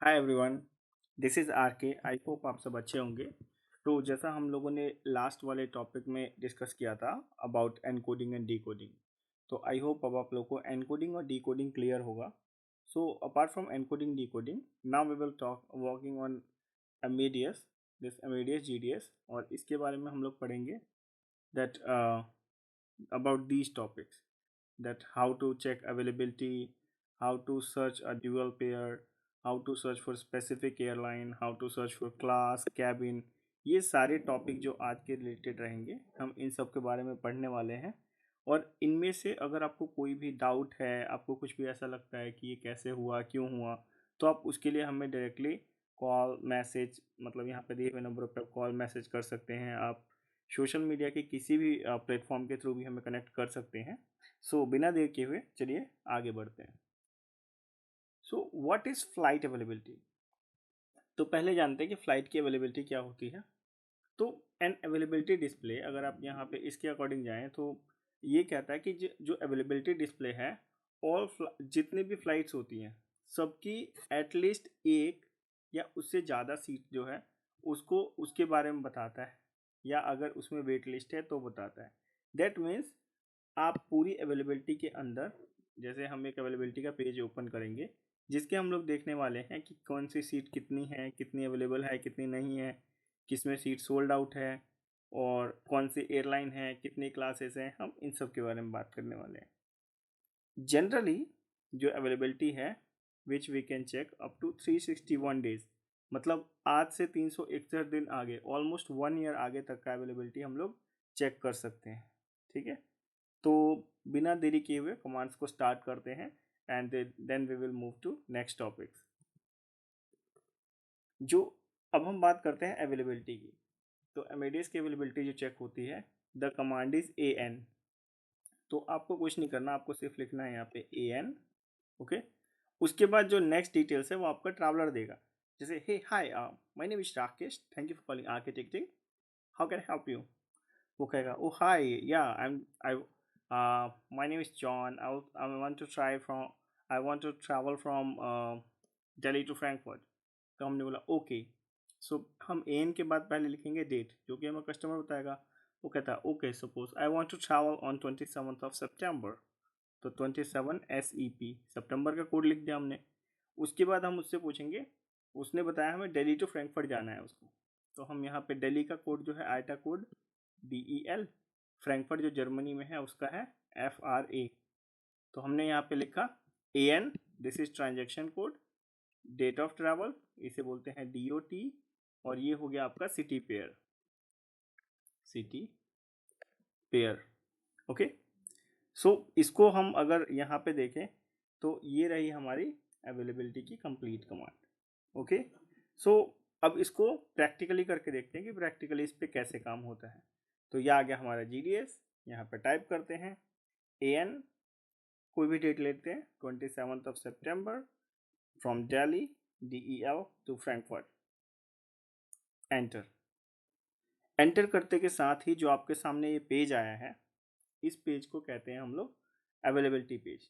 Hi everyone, this is R K. I hope आप सब अच्छे होंगे। तो जैसा हम लोगों ने लास्ट वाले टॉपिक में डिस्कस किया था अबाउट एनकोडिंग एंड डीकोडिंग, तो आई होप अब आप लोग को एनकोडिंग और डीकोडिंग क्लियर होगा। So apart from encoding decoding, now we will talk working on Amadeus, this Amadeus GDS, और इसके बारे में हम लोग पढ़ेंगे that about these topics, that how to check availability, how to search a dual pair, how to search for specific airline, how to search for class cabin। ये सारे topic जो आज के रिलेटेड रहेंगे, हम इन सब के बारे में पढ़ने वाले हैं। और इनमें से अगर आपको कोई भी डाउट है, आपको कुछ भी ऐसा लगता है कि ये कैसे हुआ, क्यों हुआ, तो आप उसके लिए हमें डायरेक्टली कॉल मैसेज, मतलब यहाँ पे दिए हुए नंबर पर कॉल मैसेज कर सकते हैं। आप सोशल मीडिया के किसी भी प्लेटफॉर्म के थ्रू भी हमें कनेक्ट कर सकते हैं। सो बिना देर किए हुए चलिए आगे बढ़ते हैं। So what is flight availability. तो पहले जानते हैं कि फ़्लाइट की अवेलेबिलिटी क्या होती है। तो एन अवेलेबिलिटी डिस्प्ले, अगर आप यहाँ पे इसके अकॉर्डिंग जाएँ तो ये कहता है कि जो अवेलेबिलिटी डिस्प्ले है, ऑल जितनी भी फ़्लाइट्स होती हैं सबकी एटलीस्ट एक या उससे ज़्यादा सीट जो है उसको उसके बारे में बताता है, या अगर उसमें वेट लिस्ट है तो बताता है। दैट मीन्स आप पूरी अवेलेबिलिटी के अंदर, जैसे हम एक अवेलेबिलिटी का पेज ओपन करेंगे जिसके हम लोग देखने वाले हैं कि कौन सी सीट कितनी है, कितनी अवेलेबल है, कितनी नहीं है, किस में सीट सोल्ड आउट है, और कौन सी एयरलाइन है, कितनी क्लासेस हैं, हम इन सब के बारे में बात करने वाले हैं। जनरली जो अवेलेबिलिटी है which we can check up to 361 days, मतलब आज से 361 दिन आगे, ऑलमोस्ट 1 ईयर आगे तक का अवेलेबिलिटी हम लोग चेक कर सकते हैं। ठीक है, तो बिना देरी किए हुए कमांड्स को स्टार्ट करते हैं and then we will move to next topics. जो अब हम बात करते हैं अवेलेबिलिटी की। तो एमेडियस की अवेलेबिलिटी जो चेक होती है, the command is A N. तो आपको कुछ नहीं करना, आपको सिर्फ लिखना है यहाँ पे ए एन। ओके, उसके बाद जो नेक्स्ट डिटेल्स है वो आपका ट्रैवलर देगा। जैसे hey hi, my name is Rakesh, thank you for calling architecting, how can I help you. वो कहेगा oh hi, yeah I my name is John, I want to try from, I want to travel from Delhi to Frankfurt. तो हमने बोला okay. सो हम A N के बाद पहले लिखेंगे डेट, जो कि हमें कस्टमर बताएगा। वो कहता है okay, suppose I want to travel on 27 तो 27 SEP, सितंबर का कोड लिख दिया हमने। उसके बाद हम उससे पूछेंगे, उसने बताया हमें दिल्ली टू फ्रैंकफर्ट जाना है उसको, तो हम यहाँ पे दिल्ली का कोड जो है आइटा कोड DEL, फ्रैंकफर्ट जो जर्मनी में है उसका है FRA। तो हमने यहाँ पे लिखा AN, this is transaction code, date of travel इसे बोलते हैं DOT, और ये हो गया आपका city pair, city pair. Okay, so इसको हम अगर यहाँ पे देखें तो ये रही हमारी अवेलेबिलिटी की कंप्लीट कमांड। ओके, सो अब इसको प्रैक्टिकली करके देखते हैं कि प्रैक्टिकली इस पे कैसे काम होता है। तो यह आ गया हमारा GDS। यहाँ पे टाइप करते हैं AN, कोई भी डेट लेते हैं, 27 सितंबर, from Delhi DEL to Frankfurt, enter. Enter करते के साथ ही जो आपके सामने ये पेज आया है, इस पेज को कहते हैं हम लोग अवेलेबिलिटी पेज।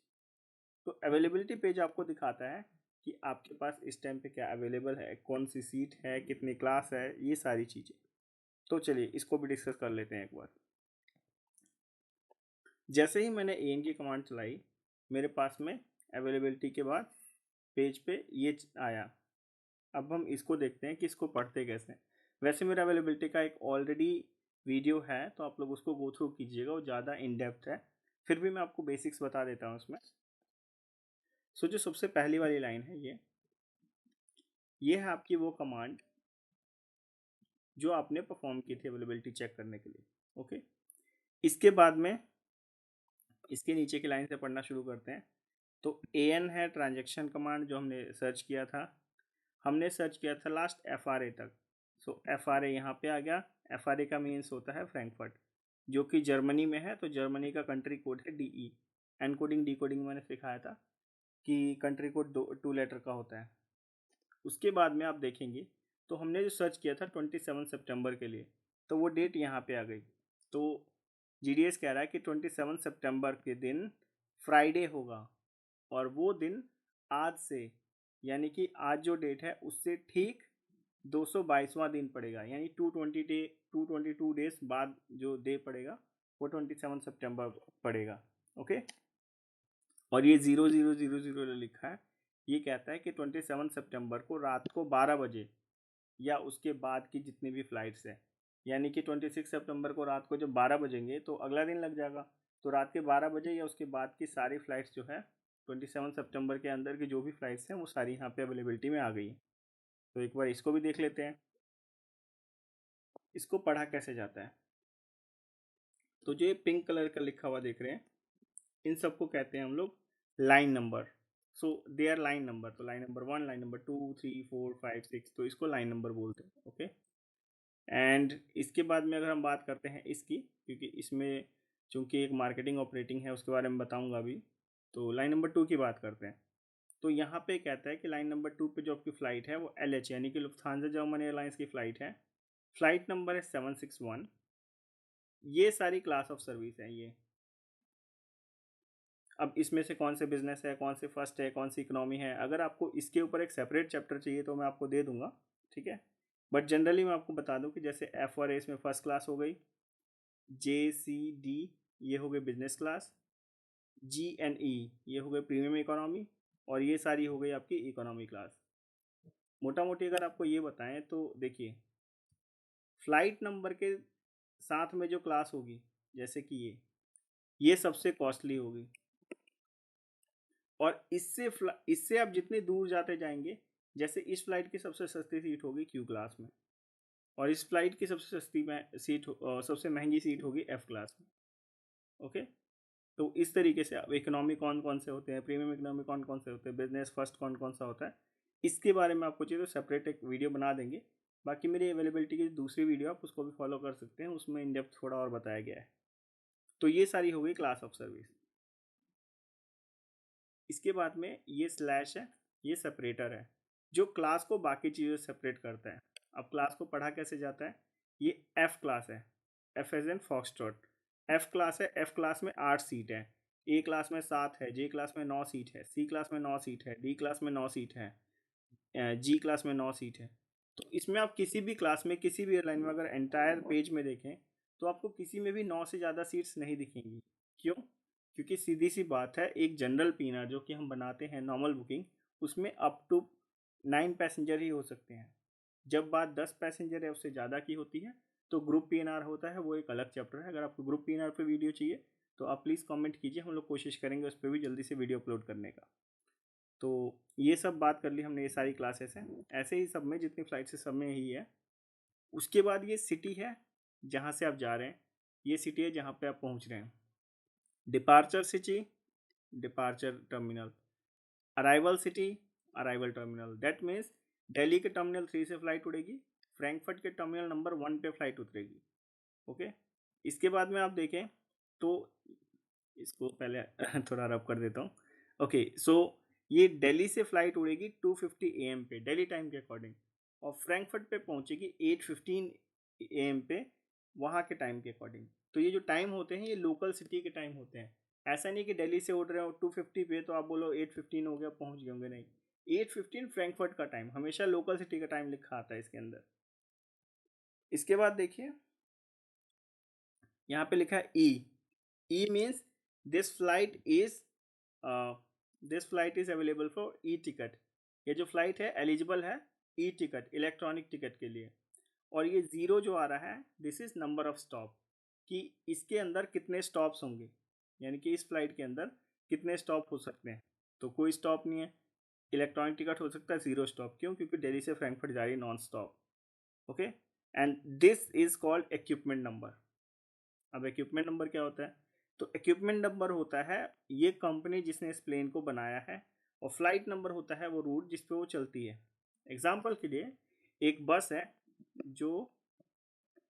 तो अवेलेबिलिटी पेज आपको दिखाता है कि आपके पास इस टाइम पे क्या अवेलेबल है, कौन सी सीट है, कितनी क्लास है, ये सारी चीज़ें। तो चलिए इसको भी डिस्कस कर लेते हैं एक बार। जैसे ही मैंने AN की कमांड चलाई, मेरे पास में अवेलेबिलिटी के बाद पेज पे ये आया। अब हम इसको देखते हैं कि इसको पढ़ते कैसे हैं। वैसे मेरा अवेलेबिलिटी का एक ऑलरेडी वीडियो है, तो आप लोग उसको गो थ्रू कीजिएगा, वो ज़्यादा इन डेप्थ है। फिर भी मैं आपको बेसिक्स बता देता हूँ उसमें। सो जो सबसे पहली वाली लाइन है, ये है आपकी वो कमांड जो आपने परफॉर्म की थी अवेलेबिलिटी चेक करने के लिए। ओके, इसके बाद में इसके नीचे की लाइन से पढ़ना शुरू करते हैं। तो AN है ट्रांजेक्शन कमांड, जो हमने सर्च किया था। हमने सर्च किया था लास्ट FRA तक। सो FRA यहाँ पे आ गया। FRA का मीन्स होता है फ्रैंकफर्ट, जो कि जर्मनी में है, तो जर्मनी का कंट्री कोड है DE। एनकोडिंग डिकोडिंग मैंने सिखाया था कि कंट्री कोड 2 लेटर का होता है। उसके बाद में आप देखेंगे तो हमने जो सर्च किया था 27 सितंबर के लिए, तो वो डेट यहाँ पे आ गई। तो GDS कह रहा है कि 27 सितंबर के दिन फ्राइडे होगा, और वो दिन आज से यानी कि आज जो डेट है उससे ठीक 222वां दिन पड़ेगा, यानी 222 डेज बाद जो डे पड़ेगा वो 27 सितंबर पड़ेगा। ओके, और ये 0000 लिखा है, ये कहता है कि 27 सितंबर को रात को 12 बजे या उसके बाद की जितनी भी फ्लाइट्स हैं, यानी कि 26 सितंबर को रात को जब 12 बजेंगे तो अगला दिन लग जाएगा, तो रात के 12 बजे या उसके बाद की सारी फ्लाइट्स जो है 27 सितंबर के अंदर की जो भी फ्लाइट्स हैं वो सारी यहाँ पे अवेलेबिलिटी में आ गई हैं। तो एक बार इसको भी देख लेते हैं, इसको पढ़ा कैसे जाता है। तो जो ये पिंक कलर का लिखा हुआ देख रहे हैं, इन सबको कहते हैं हम लोग line number. So they are line number, तो लाइन नंबर 1, लाइन नंबर 2, 3, 4, 5, 6, तो इसको लाइन नंबर बोलते हैं। ओके, एंड इसके बाद में अगर हम बात करते हैं इसकी, क्योंकि इसमें चूंकि एक मार्केटिंग ऑपरेटिंग है उसके बारे में बताऊंगा अभी, तो लाइन नंबर 2 की बात करते हैं। तो यहाँ पे कहता है कि लाइन नंबर 2 पे जो आपकी फ़्लाइट है वो LH यानी कि लुफ्थांसा जर्मन एयरलाइंस की फ़्लाइट है, फ़्लाइट नंबर है 761। ये सारी क्लास ऑफ सर्विस है ये। अब इसमें से कौन से बिजनेस है, कौन से फर्स्ट है, कौन सी इकोनॉमी है, अगर आपको इसके ऊपर एक सेपरेट चैप्टर चाहिए तो मैं आपको दे दूंगा, ठीक है। बट जनरली मैं आपको बता दूं कि जैसे F और A इसमें फर्स्ट क्लास हो गई, JCD ये हो गए बिजनेस क्लास, GNE ये हो गए प्रीमियम इकोनॉमी, और ये सारी हो गई आपकी इकोनॉमी क्लास। मोटा मोटी अगर आपको ये बताएं तो देखिए, फ्लाइट नंबर के साथ में जो क्लास होगी, जैसे कि ये सबसे कॉस्टली होगी, और इससे आप जितने दूर जाते जाएंगे, जैसे इस फ्लाइट की सबसे सस्ती सीट होगी क्यू क्लास में, और इस फ्लाइट की सबसे सस्ती सबसे महंगी सीट होगी F क्लास में। ओके, तो इस तरीके से अब इकोनॉमी कौन कौन से होते हैं, प्रीमियम इकोनॉमी कौन कौन से होते हैं, बिजनेस फर्स्ट कौन कौन सा होता है, इसके बारे में आपको चाहिए तो सेपरेट एक वीडियो बना देंगे। बाकी मेरी अवेलेबिलिटी की दूसरी वीडियो आप उसको भी फॉलो कर सकते हैं, उसमें इन डेप्थ थोड़ा और बताया गया है। तो ये सारी हो गई क्लास ऑफ सर्विस। इसके बाद में ये स्लैश है, ये सेपरेटर है जो क्लास को बाकी चीज़ों से सेपरेट करता है। अब क्लास को पढ़ा कैसे जाता है, ये F क्लास है, F as N foxtrot, F class है, F क्लास में 8 सीट है, A क्लास में 7 है, J क्लास में 9 सीट है, C क्लास में 9 सीट है, D क्लास में 9 सीट है, G क्लास में 9 सीट है। तो इसमें आप किसी भी क्लास में किसी भी एयरलाइन में अगर एंटायर पेज में देखें तो आपको किसी में भी 9 से ज़्यादा सीट्स नहीं दिखेंगी। क्यों? क्योंकि सीधी सी बात है, एक जनरल पीनर जो कि हम बनाते हैं नॉर्मल बुकिंग, उसमें अप टू 9 पैसेंजर ही हो सकते हैं। जब बात 10 पैसेंजर है उससे ज़्यादा की होती है तो ग्रुप पीएनआर होता है, वो एक अलग चैप्टर है। अगर आपको ग्रुप पीएनआर पे वीडियो चाहिए तो आप प्लीज़ कमेंट कीजिए, हम लोग कोशिश करेंगे उस पर भी जल्दी से वीडियो अपलोड करने का। तो ये सब बात कर ली हमने, ये सारी क्लासेस हैं, ऐसे ही सब में जितनी फ्लाइट्स है सब में यही है। उसके बाद ये सिटी है जहाँ से आप जा रहे हैं, ये सिटी है जहाँ पे आप पहुँच रहे हैं। Departure city, departure terminal, arrival city, arrival terminal. That means Delhi के टर्मिनल 3 से फ्लाइट उड़ेगी, फ्रैंकफर्ट के टर्मिनल नंबर 1 पे फ्लाइट उतरेगी। ओके, इसके बाद में आप देखें तो इसको पहले थोड़ा रब कर देता हूँ। ओके, सो ये दिल्ली से फ्लाइट उड़ेगी 2:50 AM पे दिल्ली टाइम के अकॉर्डिंग, और फ्रैंकफर्ट पे पहुँचेगी 8:15 AM पे वहाँ के टाइम के अकॉर्डिंग। तो ये जो टाइम होते हैं ये लोकल सिटी के टाइम होते हैं। ऐसा नहीं कि दिल्ली से उड़ रहे हो 2:50 पे तो आप बोलो 8:15 हो गया पहुँच गए होंगे, नहीं, 8:15 फ्रैंकफर्ट का टाइम, हमेशा लोकल सिटी का टाइम लिखा आता है इसके अंदर। इसके बाद देखिए यहाँ पे लिखा है E means this flight is this flight is available for e ticket. ये जो फ्लाइट है एलिजिबल है ई टिकट, इलेक्ट्रॉनिक टिकट के लिए। और ये ज़ीरो जो आ रहा है this is number of stop, कि इसके अंदर कितने स्टॉप्स होंगे, यानी कि इस फ्लाइट के अंदर कितने स्टॉप हो सकते हैं। तो कोई स्टॉप नहीं है, इलेक्ट्रॉनिक टिकट हो सकता है ज़ीरो स्टॉप। क्यों? क्योंकि दिल्ली से फ्रैंकफर्ट जा रही है non stop. Okay, and this is called equipment number. अब इक्विपमेंट नंबर क्या होता है? तो इक्विपमेंट नंबर होता है ये कंपनी जिसने इस प्लेन को बनाया है, और फ्लाइट नंबर होता है वो रूट जिस पे वो चलती है। एग्जाम्पल के लिए एक बस है जो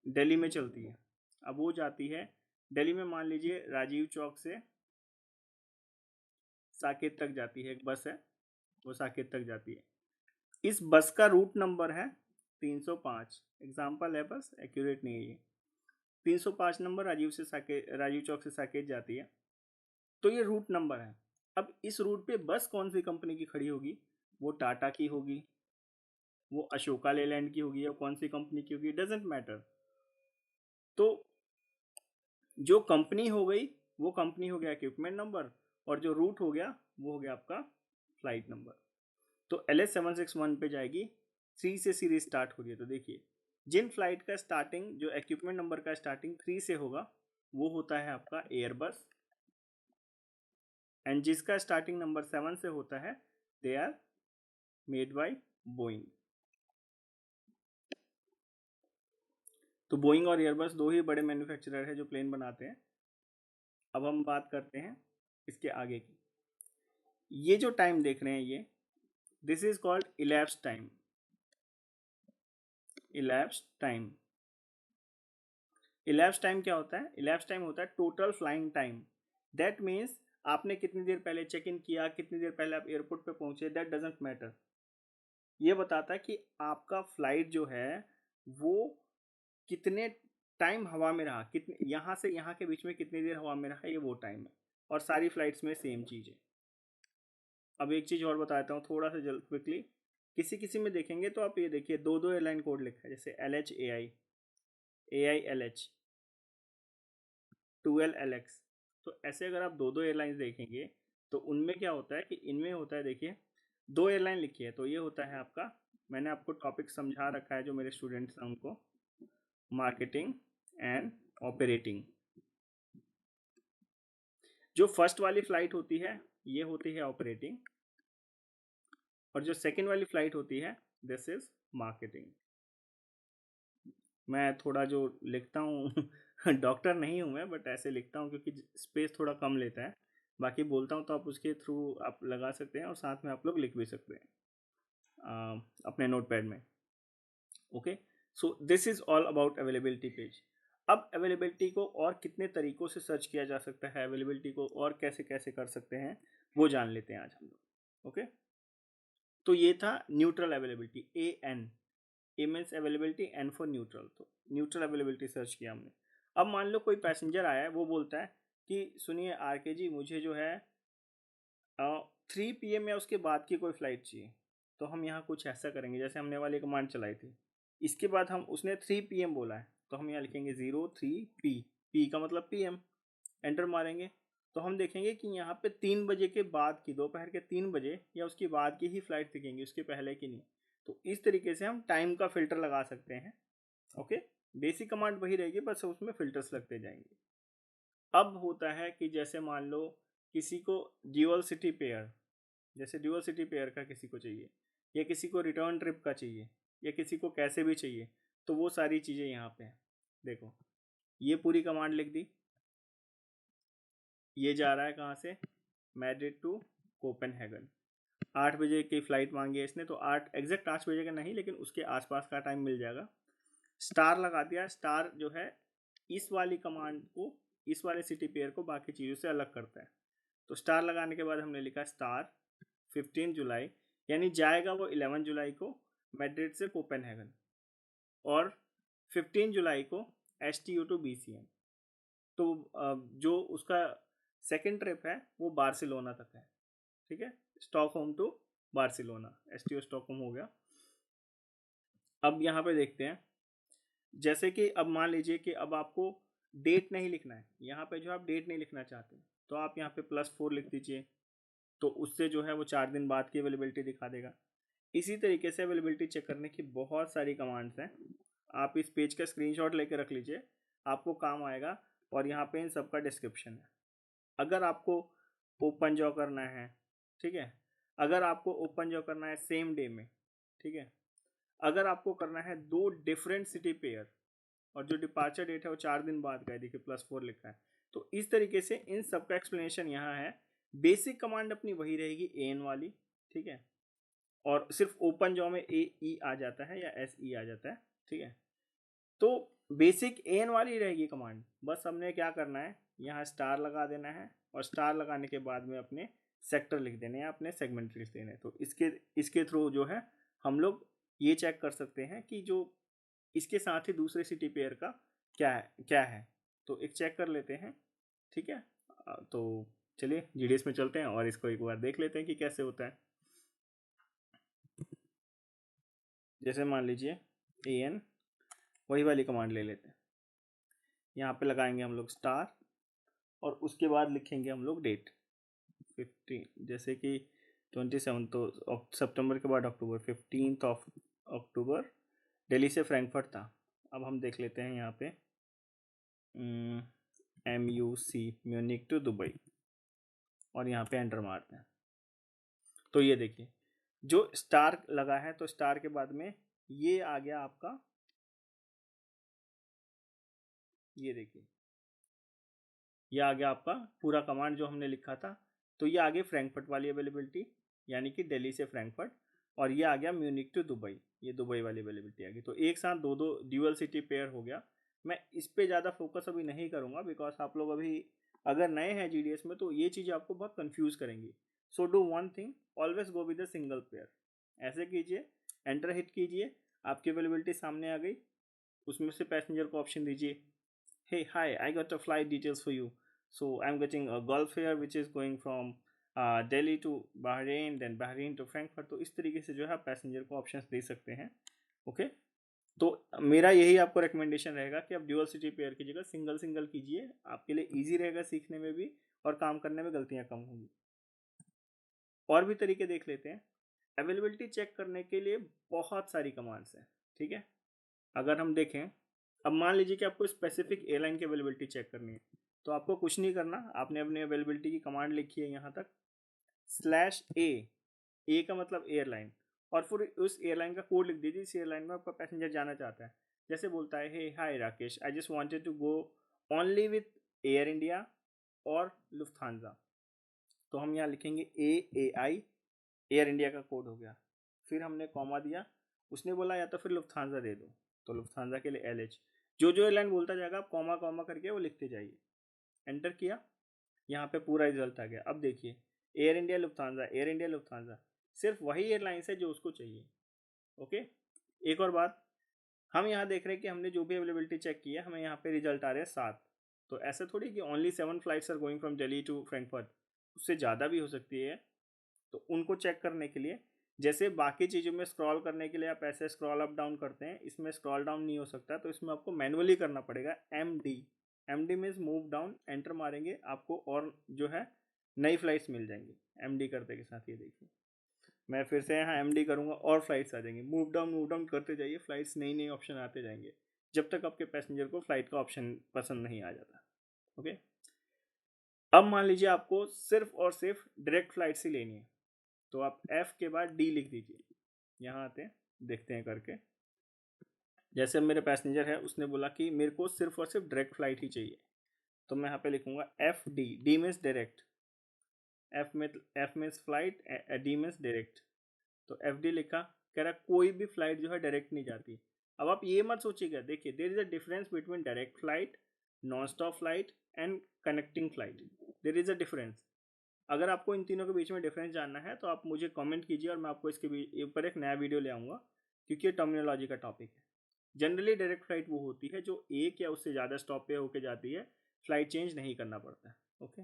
दिल्ली में चलती है, अब वो जाती है दिल्ली में, मान लीजिए राजीव चौक से साकेत तक जाती है, एक बस है वो साकेत तक जाती है। इस बस का रूट नंबर है 305, एग्जाम्पल है बस, एक्यूरेट नहीं है ये। 305 नंबर राजीव चौक से साकेत जाती है, तो ये रूट नंबर है। अब इस रूट पे बस कौन सी कंपनी की खड़ी होगी? वो टाटा की होगी, वो अशोका लेलैंड की होगी, या कौन सी कंपनी की होगी, डजेंट मैटर। तो जो कंपनी हो गई वो कंपनी हो गया इक्विपमेंट नंबर, और जो रूट हो गया वो हो गया आपका फ्लाइट नंबर। तो LH761 पे जाएगी, 3 से सीरीज स्टार्ट हो रही है। तो देखिए, जिन फ्लाइट का स्टार्टिंग, जो इक्विपमेंट नंबर का स्टार्टिंग 3 से होगा वो होता है आपका एयरबस, एंड जिसका स्टार्टिंग नंबर 7 से होता है they are made by Boeing. तो बोइंग और एयरबस दो ही बड़े मैन्युफैक्चरर है जो प्लेन बनाते हैं। अब हम बात करते हैं इसके आगे की। ये जो टाइम देख रहे हैं ये, this is called elapse time. Elapse time, elapse time क्या होता है? इलैप्स टाइम होता है total flying time. That means आपने कितनी देर पहले चेक इन किया, कितनी देर पहले आप एयरपोर्ट पे पहुंचे, दैट डजेंट मैटर। ये बताता है कि आपका फ्लाइट जो है वो कितने टाइम हवा में रहा, कितने यहाँ से यहाँ के बीच में कितनी देर हवा में रहा, ये वो टाइम है। और सारी फ्लाइट्स में सेम चीज़ है। अब एक चीज़ और बताता हूँ थोड़ा सा जल्द क्विकली। किसी किसी में देखेंगे तो आप ये देखिए, दो दो एयरलाइन कोड लिखा है, जैसे LH AI LH, 12LX। तो ऐसे अगर आप दो दो एयरलाइंस देखेंगे तो उनमें क्या होता है कि इनमें होता है, देखिए दो एयरलाइन लिखी है तो ये होता है आपका, मैंने आपको टॉपिक समझा रखा है जो मेरे स्टूडेंट्स हैं उनको, मार्केटिंग एंड ऑपरेटिंग। जो फर्स्ट वाली फ्लाइट होती है ये होती है ऑपरेटिंग, और जो सेकंड वाली फ्लाइट होती है दिस इज मार्केटिंग। मैं थोड़ा जो लिखता हूँ डॉक्टर नहीं हूँ मैं, बट ऐसे लिखता हूँ क्योंकि स्पेस थोड़ा कम लेता है। बाकी बोलता हूँ तो आप उसके थ्रू आप लगा सकते हैं, और साथ में आप लोग लिख भी सकते हैं अपने नोट पैड में। Okay, so this is all about availability page. अब अवेलेबिलिटी को और कितने तरीकों से सर्च किया जा सकता है, अवेलेबिलिटी को और कैसे कैसे कर सकते हैं, वो जान लेते हैं आज हम लोग। ओके, तो ये था neutral availability, A means availability, N for neutral. तो न्यूट्रल अवेलेबिलिटी सर्च किया हमने। अब मान लो कोई पैसेंजर आया है, वो बोलता है कि सुनिए RK जी, मुझे जो है 3 PM या उसके बाद की कोई फ़्लाइट चाहिए। तो हम यहाँ कुछ ऐसा करेंगे, जैसे हमने वाली कमांड चलाई थी, इसके बाद हम, उसने 3 PM बोला है तो हम यहाँ लिखेंगे 03P, पी का मतलब PM, एंटर मारेंगे। तो हम देखेंगे कि यहाँ पे 3 बजे के बाद की, दोपहर के 3 बजे या उसके बाद की ही फ्लाइट दिखेंगी, उसके पहले की नहीं। तो इस तरीके से हम टाइम का फिल्टर लगा सकते हैं। ओके, बेसिक कमांड वही रहेगी, बस उसमें फिल्टर्स लगते जाएंगे। अब होता है कि जैसे मान लो किसी को ड्यूअल सिटी पेयर, जैसे ड्यूअल सिटी पेयर का किसी को चाहिए, या किसी को रिटर्न ट्रिप का चाहिए, या किसी को कैसे भी चाहिए, तो वो सारी चीज़ें यहाँ पे हैं। देखो, ये पूरी कमांड लिख दी, ये जा रहा है कहाँ से, मैड्रिड टू कोपेनहेगन। 8 बजे की फ़्लाइट मांगी है इसने, तो 8 एग्जैक्ट 8 बजे का नहीं, लेकिन उसके आसपास का टाइम मिल जाएगा। स्टार लगा दिया, स्टार जो है इस वाली कमांड को, इस वाले सिटी पेयर को बाकी चीज़ों से अलग करता है। तो स्टार लगाने के बाद हमने लिखा स्टार 15 जुलाई, यानी जाएगा वो 11 जुलाई को मैड्रिड से कोपेनहेगन, और 15 जुलाई को STU टू BCM। तो जो उसका सेकेंड ट्रिप है वो बार्सिलोना तक है। ठीक है, Stockholm to Barcelona, STO Stockholm हो गया। अब यहाँ पे देखते हैं, जैसे कि अब मान लीजिए कि अब आपको डेट नहीं लिखना है, यहाँ पे जो आप डेट नहीं लिखना चाहते तो आप यहाँ पे +4 लिख दीजिए, तो उससे जो है वो 4 दिन बाद की अवेलेबिलिटी दिखा देगा। इसी तरीके से अवेलेबिलिटी चेक करने की बहुत सारी कमांड्स हैं, आप इस पेज का स्क्रीनशॉट लेके रख लीजिए, आपको काम आएगा। और यहाँ पे इन सबका डिस्क्रिप्शन है। अगर आपको ओपन जॉ करना है, ठीक है, अगर आपको ओपन जॉ करना है सेम डे में, ठीक है, अगर आपको करना है 2 डिफरेंट सिटी पेयर, और जो डिपार्चर डेट है वो 4 दिन बाद का है, देखिए +4 लिखा है। तो इस तरीके से इन सब का एक्सप्लेनेशन यहाँ है। बेसिक कमांड अपनी वही रहेगी, AN वाली, ठीक है, और सिर्फ ओपन जॉ में AE आ जाता है या SE आ जाता है, ठीक है। तो बेसिक AN वाली रहेगी कमांड, बस हमने क्या करना है, यहाँ स्टार लगा देना है, और स्टार लगाने के बाद में अपने सेक्टर लिख देने हैं, अपने सेगमेंट लिख देने हैं। तो इसके थ्रू जो है हम लोग ये चेक कर सकते हैं कि जो इसके साथ ही दूसरे सिटी पेयर का क्या है। तो एक चेक कर लेते हैं, ठीक है। तो चलिए GDS में चलते हैं और इसको एक बार देख लेते हैं कि कैसे होता है। जैसे मान लीजिए AN, वही वाली कमांड ले लेते हैं। यहाँ पे लगाएंगे हम लोग स्टार और उसके बाद लिखेंगे हम लोग डेट 15, जैसे कि 27, तो सितंबर के बाद अक्टूबर, 15 अक्टूबर दिल्ली से फ्रैंकफर्ट था। अब हम देख लेते हैं यहाँ पे MUC, म्यूनिक टू दुबई, और यहाँ पे एंटर मारते हैं। तो ये देखिए जो स्टार लगा है, तो स्टार के बाद में ये आ गया आपका, ये देखिए ये आ गया आपका पूरा कमांड जो हमने लिखा था। तो ये आ गई फ्रैंकफर्ट वाली अवेलेबिलिटी, यानी कि दिल्ली से फ्रैंकफर्ट, और ये आ गया म्यूनिक टू दुबई, ये दुबई वाली अवेलेबिलिटी आ गई। तो एक साथ दो दो ड्यूअल सिटी पेयर हो गया। मैं इस पे ज़्यादा फोकस अभी नहीं करूँगा, बिकॉज आप लोग अभी अगर नए हैं GDS में तो ये चीज़ें आपको बहुत कंफ्यूज करेंगी। So do one thing, always go with the single pair. ऐसे कीजिए, एंटर हिट कीजिए, आपकी अवेलेबिलिटी सामने आ गई, उसमें से पैसेंजर को ऑप्शन दीजिए, hey hi, I got the flight details for you, so I'm getting a Gulf Air which is going from Delhi to Bahrain, then Bahrain to Frankfurt। तो इस तरीके से जो है आप पैसेंजर को ऑप्शंस दे सकते हैं। ओके, तो मेरा यही आपको रिकमेंडेशन रहेगा कि आप ड्यूअल सिटी पेयर की जगह सिंगल सिंगल कीजिए, आपके लिए इजी रहेगा सीखने में भी और काम करने में गलतियां कम होंगी। और भी तरीके देख लेते हैं। अवेलेबिलिटी चेक करने के लिए बहुत सारी कमांड्स हैं, ठीक है। अगर हम देखें, अब मान लीजिए कि आपको स्पेसिफिक एयरलाइन की अवेलेबिलिटी चेक करनी है, तो आपको कुछ नहीं करना, आपने अपनी अवेलेबिलिटी की कमांड लिखी है यहाँ तक /A का मतलब एयरलाइन, और फिर उस एयरलाइन का कोड लिख दीजिए जिस एयरलाइन में आपका पैसेंजर जाना चाहता है। जैसे बोलता है, hey hi Rakesh, I just wanted to go only with Air India और लुफ्थांजा, तो हम यहाँ लिखेंगे AAI, एयर इंडिया का कोड हो गया। फिर हमने कॉमा दिया, उसने बोला या तो फिर लुफ्थांजा दे दो, तो लुफ्थांजा के लिए LH। जो जो एयरलाइन बोलता जाएगा आप कॉमा कॉमा करके वो लिखते जाइए। एंटर किया, यहाँ पे पूरा रिजल्ट आ गया। अब देखिए एयर इंडिया लुफ्थांजा, एयर इंडिया लुफ्थांजा, सिर्फ वही एयरलाइंस है जो उसको चाहिए। ओके, एक और बात, हम यहाँ देख रहे हैं कि हमने जो भी अवेलेबिलिटी चेक की है, हमें यहाँ पे रिजल्ट आ रहे हैं 7। तो ऐसा थोड़ी कि only 7 flights are going from Delhi to Frankfurt, उससे ज़्यादा भी हो सकती है। तो उनको चेक करने के लिए, जैसे बाकी चीज़ों में स्क्रॉल करने के लिए आप ऐसे स्क्रॉल अप डाउन करते हैं, इसमें स्क्रॉल डाउन नहीं हो सकता, तो इसमें आपको मैनुअली करना पड़ेगा। MD means move down, enter मारेंगे आपको और जो है नई फ्लाइट्स मिल जाएंगी MD करते के साथ। ये देखिए मैं फिर से यहाँ MD करूँगा और फ्लाइट्स आ जाएंगी, मूव डाउन करते जाइए, फ्लाइट्स नई नई ऑप्शन आते जाएंगे जब तक आपके पैसेंजर को फ्लाइट का ऑप्शन पसंद नहीं आ जाता। ओके, अब मान लीजिए आपको सिर्फ और सिर्फ डायरेक्ट फ्लाइट्स ही लेनी है, तो आप F के बाद D लिख दीजिए। यहाँ आते हैं, देखते हैं करके। जैसे मेरे पैसेंजर है, उसने बोला कि मेरे को सिर्फ और सिर्फ डायरेक्ट फ्लाइट ही चाहिए, तो मैं यहाँ पे लिखूंगा FD, D means direct, F means flight, D means direct. तो FD लिखा, कह रहा कोई भी फ्लाइट जो है डायरेक्ट नहीं जाती। अब आप ये मत सोचिएगा, देखिए there is a difference between direct flight, non stop flight and connecting flight, there is a difference. अगर आपको इन तीनों के बीच में डिफरेंस जानना है तो आप मुझे कमेंट कीजिए और मैं आपको इसके ऊपर एक नया वीडियो ले आऊँगा, क्योंकि ये टर्मिनोलॉजी का टॉपिक है। जनरली डायरेक्ट फ्लाइट वो होती है जो एक या उससे ज़्यादा स्टॉप पे होके जाती है, फ्लाइट चेंज नहीं करना पड़ता है। ओके,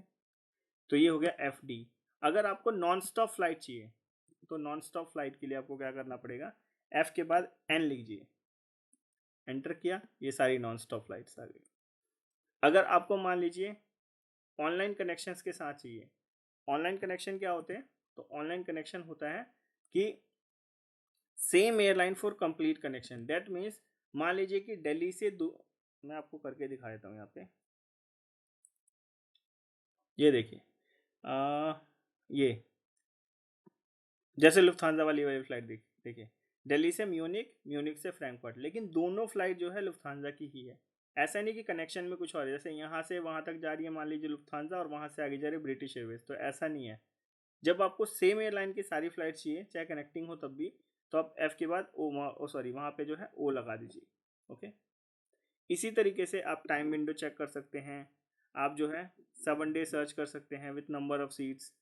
तो ये हो गया FD। अगर आपको नॉन स्टॉप फ्लाइट चाहिए, तो नॉन स्टॉप फ्लाइट के लिए आपको क्या करना पड़ेगा, F के बाद N लीजिए, एंटर किया, ये सारी नॉन स्टॉप फ्लाइट्स आ गई। अगर आपको मान लीजिए ऑनलाइन कनेक्शंस के साथ चाहिए, ऑनलाइन कनेक्शन क्या होते हैं, तो ऑनलाइन कनेक्शन होता है कि same airline for complete connection, that means मान लीजिए कि दिल्ली से मैं आपको करके दिखा देता हूँ यहाँ पे, ये देखिए ये जैसे लुफ्थांसा वाली फ्लाइट देखिए, दिल्ली से म्यूनिक, म्यूनिक से फ्रैंकफर्ट, लेकिन दोनों फ्लाइट जो है लुफ्थांसा की ही है। ऐसा नहीं कि कनेक्शन में कुछ और है, जैसे यहाँ से वहाँ तक जा रही है मान लीजिए लुफ्थांसा और वहाँ से आगे जा रही है ब्रिटिश एयरवेज, तो ऐसा नहीं है। जब आपको सेम एयरलाइन की सारी फ्लाइट चाहिए, चाहे कनेक्टिंग हो तब भी, तो आप F के बाद वहाँ पे जो है O लगा दीजिए। ओके, इसी तरीके से आप टाइम विंडो चेक कर सकते हैं, आप जो है 7 डे सर्च कर सकते हैं विथ नंबर ऑफ सीट्स,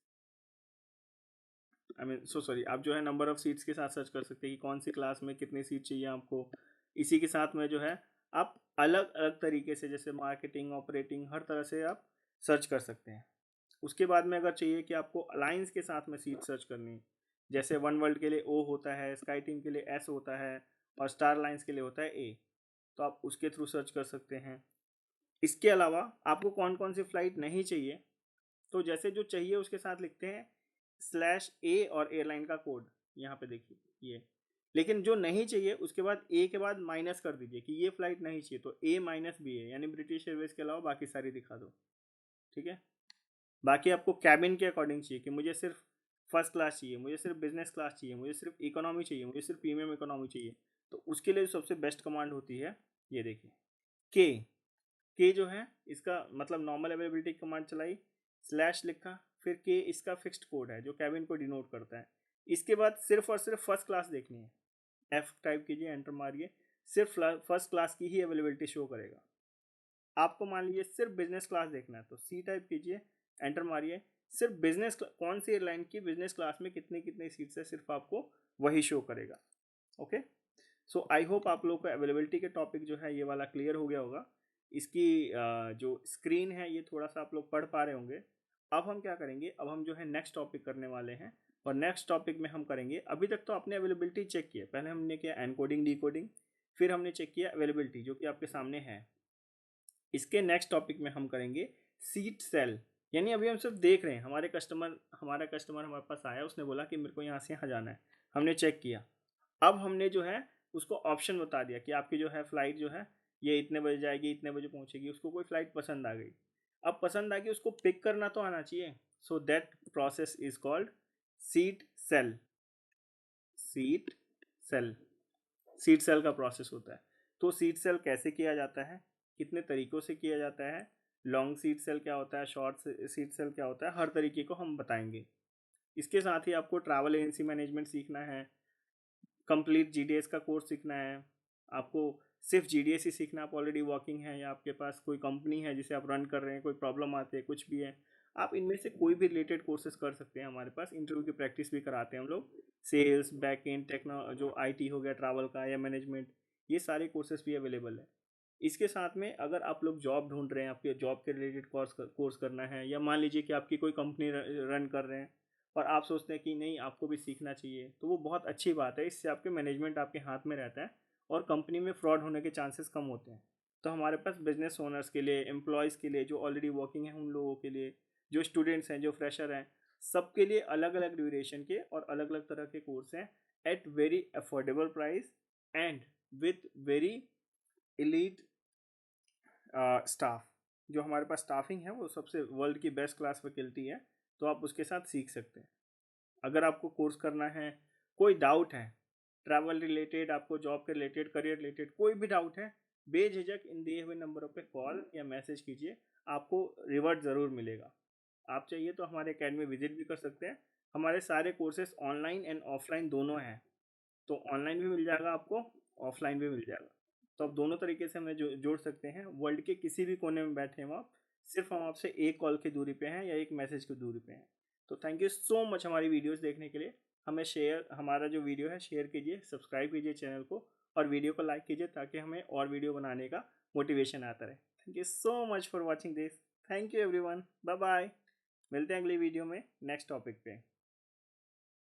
आप जो है नंबर ऑफ सीट्स के साथ सर्च कर सकते हैं कि कौन सी क्लास में कितनी सीट चाहिए आपको। इसी के साथ में जो है आप अलग अलग तरीके से, जैसे मार्केटिंग, ऑपरेटिंग, हर तरह से आप सर्च कर सकते हैं। उसके बाद में अगर चाहिए कि आपको अलायंस के साथ में सीट सर्च करनी, जैसे वन वर्ल्ड के लिए O होता है, स्काई टीम के लिए S होता है, और स्टार लाइंस के लिए होता है ए, तो आप उसके थ्रू सर्च कर सकते हैं। इसके अलावा आपको कौन कौन सी फ्लाइट नहीं चाहिए, तो जैसे जो चाहिए उसके साथ लिखते हैं /A और एयरलाइन का कोड, यहाँ पे देखिए ये। लेकिन जो नहीं चाहिए उसके बाद ए के बाद माइनस कर दीजिए कि ये फ्लाइट नहीं चाहिए, तो A-B है, यानी ब्रिटिश एयरवेज के अलावा बाकी सारी दिखा दो, ठीक है। बाकी आपको कैबिन के अकॉर्डिंग चाहिए कि मुझे सिर्फ फर्स्ट क्लास चाहिए, मुझे सिर्फ बिजनेस क्लास चाहिए, मुझे सिर्फ इकोनॉमी चाहिए, मुझे सिर्फ प्रीमियम इकोनॉमी चाहिए, तो उसके लिए सबसे बेस्ट कमांड होती है ये देखिए के। के जो है इसका मतलब नॉर्मल अवेलेबिलिटी कमांड चलाई, स्लैश लिखा, फिर के इसका फिक्स्ड कोड है जो कैबिन को डिनोट करता है। इसके बाद सिर्फ और सिर्फ फर्स्ट क्लास देखनी है, एफ टाइप कीजिए, एंटर मारिए, सिर्फ फर्स्ट क्लास की ही अवेलेबिलिटी शो करेगा। आपको मान लीजिए सिर्फ बिजनेस क्लास देखना है, तो सी टाइप कीजिए, एंटर मारिए, सिर्फ बिजनेस कौन सी एयरलाइन की बिजनेस क्लास में कितनी कितनी सीट्स है सिर्फ आपको वही शो करेगा। ओके, सो आई होप आप लोग को अवेलेबिलिटी के टॉपिक जो है ये वाला क्लियर हो गया होगा। इसकी जो स्क्रीन है ये थोड़ा सा आप लोग पढ़ पा रहे होंगे। अब हम क्या करेंगे, अब हम जो है नेक्स्ट टॉपिक करने वाले हैं, और नेक्स्ट टॉपिक में हम करेंगे, अभी तक तो आपने अवेलेबिलिटी चेक किया, पहले हमने किया एनकोडिंग डिकोडिंग, फिर हमने चेक किया अवेलेबिलिटी जो कि आपके सामने है। इसके नेक्स्ट टॉपिक में हम करेंगे सीट सेल, यानी अभी हम सिर्फ देख रहे हैं, हमारा कस्टमर हमारे पास आया, उसने बोला कि मेरे को यहाँ से यहाँ जाना है, हमने चेक किया, अब हमने जो है उसको ऑप्शन बता दिया कि आपकी जो है फ्लाइट जो है ये इतने बजे जाएगी, इतने बजे पहुंचेगी। उसको कोई फ्लाइट पसंद आ गई, अब पसंद आ गई, उसको पिक करना तो आना चाहिए, so that process is called seat sell. Seat sell, seat sell का प्रोसेस होता है। तो सीट सेल कैसे किया जाता है, कितने तरीक़ों से किया जाता है, लॉन्ग सीट सेल क्या होता है, शॉर्ट सीट सेल क्या होता है, हर तरीके को हम बताएंगे। इसके साथ ही आपको ट्रैवल एजेंसी मैनेजमेंट सीखना है, कंप्लीट जीडीएस का कोर्स सीखना है, आपको सिर्फ जीडीएस ही सीखना, आप ऑलरेडी वर्किंग है या आपके पास कोई कंपनी है जिसे आप रन कर रहे हैं, कोई प्रॉब्लम आती है, कुछ भी है, आप इनमें से कोई भी रिलेटेड कोर्सेज कर सकते हैं। हमारे पास इंटरव्यू की प्रैक्टिस भी कराते हैं हम लोग, सेल्स, बैक एंड, टेक्नो जो आईटी हो गया, ट्रैवल का या मैनेजमेंट, ये सारे कोर्सेज भी अवेलेबल है। इसके साथ में अगर आप लोग जॉब ढूंढ रहे हैं, आपके जॉब के रिलेटेड कोर्स करना है, या मान लीजिए कि आपकी कोई कंपनी रन कर रहे हैं और आप सोचते हैं कि नहीं आपको भी सीखना चाहिए, तो वो बहुत अच्छी बात है, इससे आपके मैनेजमेंट आपके हाथ में रहता है और कंपनी में फ्रॉड होने के चांसेस कम होते हैं। तो हमारे पास बिजनेस ओनर्स के लिए, एम्प्लॉयज़ के लिए, जो ऑलरेडी वर्किंग है उन लोगों के लिए, जो स्टूडेंट्स हैं, जो फ्रेशर हैं, सबके लिए अलग अलग ड्यूरेशन के और अलग अलग तरह के कोर्स हैं at very affordable price and with very elite staff. जो हमारे पास स्टाफिंग है वो सबसे वर्ल्ड की बेस्ट क्लास फैकल्टी है, तो आप उसके साथ सीख सकते हैं। अगर आपको कोर्स करना है, कोई डाउट है ट्रैवल रिलेटेड, आपको जॉब के रिलेटेड, करियर रिलेटेड कोई भी डाउट है, बेझिझक इन दिए हुए नंबरों पे कॉल या मैसेज कीजिए, आपको रिवर्ट ज़रूर मिलेगा। आप चाहिए तो हमारे अकेडमी विजिट भी कर सकते हैं। हमारे सारे कोर्सेज ऑनलाइन एंड ऑफलाइन दोनों हैं, तो ऑनलाइन भी मिल जाएगा आपको, ऑफलाइन भी मिल जाएगा, तो आप दोनों तरीके से हमें जोड़ सकते हैं। वर्ल्ड के किसी भी कोने में बैठे हैं आप, सिर्फ हम आपसे एक कॉल की दूरी पे हैं या एक मैसेज की दूरी पे हैं। तो थैंक यू सो मच हमारी वीडियोस देखने के लिए। हमें हमारा जो वीडियो है शेयर कीजिए, सब्सक्राइब कीजिए चैनल को, और वीडियो को लाइक कीजिए ताकि हमें और वीडियो बनाने का मोटिवेशन आता रहे। Thank you so much for watching this. Thank you everyone, bye bye. मिलते हैं अगली वीडियो में नेक्स्ट टॉपिक पे।